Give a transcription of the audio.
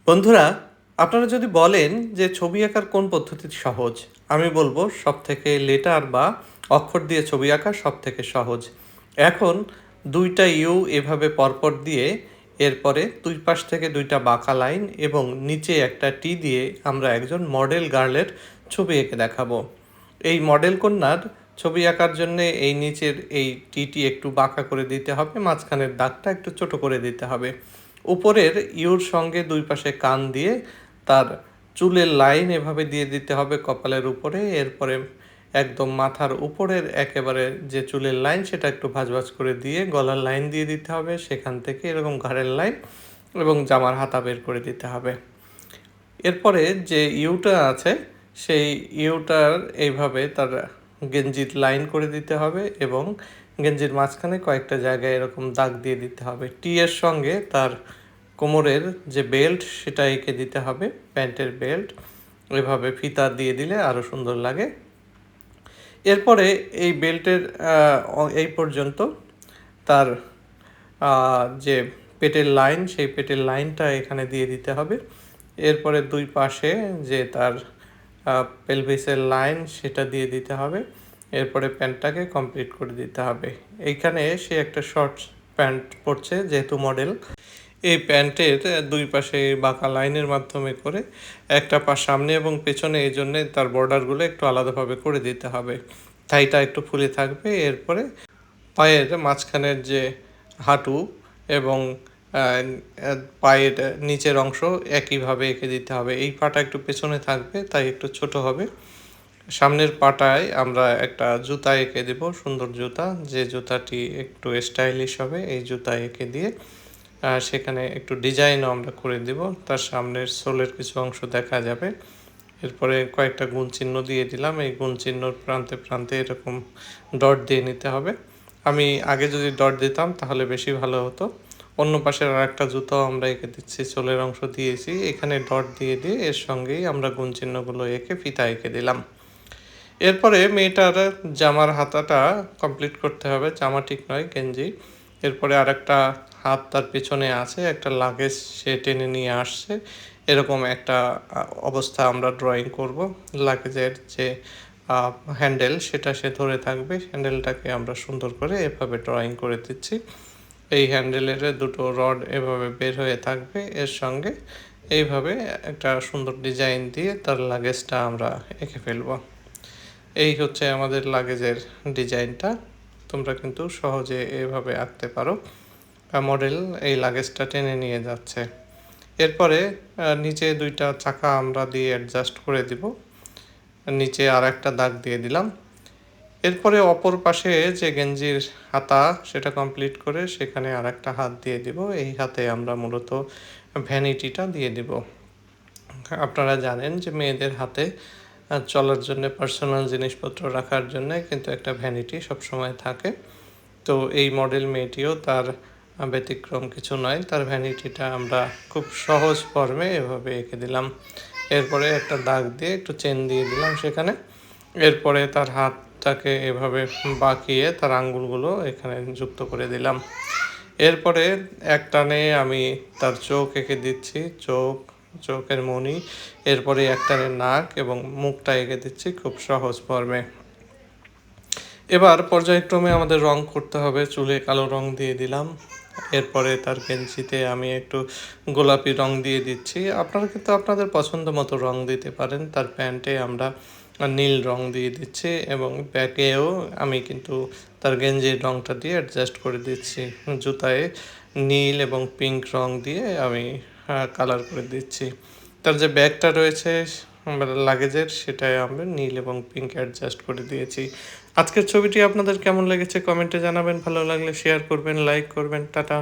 বন্ধুরা, আপনারা যদি বলেন যে ছবি আঁকার কোন পদ্ধতি সহজ? আমি বলব সবথেকে লেটার বা অক্ষর দিয়ে ছবি আঁকা সবথেকে সহজ। এখন ২ টা ইউ এভাবে পরপর দিয়ে এরপরে ২ পাশ থেকে ২ টা বাঁকা লাইন এবং নিচে একটা টি দিয়ে আমরা একজন মডেল গার্লের ছবি এঁকে দেখাবো। এই মডেল কন্যার ছবি আঁকার জন্যে এই নিচের এই টিটি একটু বাঁকা করে দিতে হবে, মাঝখানের দাগটা একটু ছোট করে দিতে হবে। উপরের ইউর সঙ্গে ২ পাশে কান দিয়ে তার চুলের লাইন এভাবে দিয়ে দিতে হবে কপালের উপরে। এরপরে একদম মাথার উপরের একেবারে যে চুলের লাইন সেটা একটু ভাঁজ ভাঁজ করে দিয়ে গলার লাইন দিয়ে দিতে হবে। সেখান থেকে এরকম ঘাড়ের লাইন এবং জামার হাতা বের করে দিতে হবে। এরপরে যে ইউটা আছে সেই ইউটার এইভাবে তার গেঞ্জির লাইন করে দিতে হবে এবং গেঞ্জির মাঝখানে কয়েকটা জায়গায় এরকম দাগ দিয়ে দিতে হবে। টি এর সঙ্গে তার কোমরের যে বেল্ট সেটা এঁকে দিতে হবে, প্যান্টের বেল্ট। ওইভাবে ফিতা দিয়ে দিলে আরও সুন্দর লাগে। এরপরে এই বেল্টের এই পর্যন্ত তার যে পেটের লাইন সেই পেটের লাইনটা এখানে দিয়ে দিতে হবে। এরপরে ২ পাশে যে তার পেলভিসের লাইন সেটা দিয়ে দিতে হবে। এরপরে প্যান্টটাকে কমপ্লিট করে দিতে হবে। এইখানে সে একটা শর্টস প্যান্ট পরছে যেহেতু মডেল। এই প্যান্টের ২ পাশে বাঁকা লাইনের মাধ্যমে করে একটা পা সামনে এবং পেছনে, এই জন্যে তার বর্ডারগুলো একটু আলাদাভাবে করে দিতে হবে। থাইটা একটু ফুলে থাকবে। এরপরে পায়ের মাঝখানের যে হাঁটু এবং পায়ের নিচের অংশ একইভাবে এঁকে দিতে হবে। এই পাটা একটু পেছনে থাকবে তাই একটু ছোট হবে। সামনের পাটায় আমরা একটা জুতা এঁকে দেব, সুন্দর জুতা, যে জুতাটি একটু স্টাইলিশ হবে। এই জুতা এঁকে দিয়ে সেখানে একটু ডিজাইনও আমরা করে দেব। তার সামনের সোলের কিছু অংশ দেখা যাবে। এরপরে কয়েকটা গুণ চিহ্ন দিয়ে দিলাম। এই গুণ চিহ্নর প্রান্তে প্রান্তে এরকম ডট দিয়ে নিতে হবে। আমি আগে যদি ডট দিতাম তাহলে বেশি ভালো হতো। অন্য পাশের আরেকটা জুতাও আমরা এঁকে দিচ্ছি, সোলের অংশ দিয়েছি। এখানে ডট দিয়ে দিয়ে এর সঙ্গেই আমরা গুণ চিহ্নগুলো এঁকে ফিতা এঁকে দিলাম। এরপরে মেয়েটার জামার হাতাটা কমপ্লিট করতে হবে। জামা ঠিক নয়, গেঞ্জি। এরপরে আরেকটা হাত তার পেছনে আছে, একটা লাগেজ সে টেনে নিয়ে আসছে, এরকম একটা অবস্থা আমরা ড্রয়িং করব। লাগেজের যে হ্যান্ডেল সেটা সে ধরে থাকবে, হ্যান্ডেলটাকে আমরা সুন্দর করে এভাবে ড্রয়িং করে দিচ্ছি। এই হ্যান্ডেলের ২টো রড এভাবে বের হয়ে থাকবে, এর সঙ্গে এইভাবে একটা সুন্দর ডিজাইন দিয়ে তার লাগেজটা আমরা এঁকে ফেলবো। এই হচ্ছে আমাদের লাগেজের ডিজাইনটা। তোমরা কিন্তু সহজে এভাবে আঁকতে পারো। মডেল এই লাগেজটা টেনে নিয়ে যাচ্ছে। এরপরে নিচে ২টা চাকা আমরা দিয়ে অ্যাডজাস্ট করে দিব। নিচে আর একটা দাগ দিয়ে দিলাম। এরপরে অপর পাশে যে গেঞ্জির হাতা সেটা কমপ্লিট করে সেখানে আর একটা হাত দিয়ে দিব। এই হাতে আমরা মূলত ভ্যানিটিটা দিয়ে দিব। আপনারা জানেন যে মেয়েদের হাতে চলার জন্য, পার্সোনাল জিনিসপত্র রাখার জন্য কিন্তু একটা ভ্যানিটি সবসময় থাকে। তো এই মডেল মেয়েটিও তার ব্যতিক্রম কিছু নয়। তার ভ্যানিটিটা আমরা খুব সহজ ফর্মে এভাবে এঁকে দিলাম। এরপরে একটা দাগ দিয়ে একটু চেন দিয়ে দিলাম সেখানে। এরপরে তার হাতটাকে এভাবে বাঁকিয়ে তার আঙ্গুলগুলো এখানে যুক্ত করে দিলাম। এরপরে এক টানে আমি তার চোখ এঁকে দিচ্ছি, চোখের মণি। এরপরে এক টানে নাক এবং মুখটা এঁকে দিচ্ছি খুব সহজ ফর্মে। এবার পর্যায়ক্রমে আমাদের রং করতে হবে। চুলে কালো রং দিয়ে দিলাম। এরপরে তার গেঞ্জিতে আমি একটু গোলাপি রং দিয়ে দিচ্ছি। আপনারা কিন্তু আপনাদের পছন্দ মতো রং দিতে পারেন। তার প্যান্টে আমরা নীল রং দিয়ে দিচ্ছি এবং ব্যাগেও আমি কিন্তু তার গেঞ্জির রংটা দিয়ে অ্যাডজাস্ট করে দিচ্ছি। জুতায় নীল এবং পিঙ্ক রং দিয়ে আমি কালার করে দিচ্ছি। তার যে ব্যাগটা রয়েছে লাগেজের সেটাই আমরা নীল এবং পিঙ্ক অ্যাডজাস্ট করে দিয়েছি। আজকের ছবিটি আপনাদের কেমন লেগেছে কমেন্টে জানাবেন। ভালো লাগলে শেয়ার করবেন, লাইক করবেন। টাটা।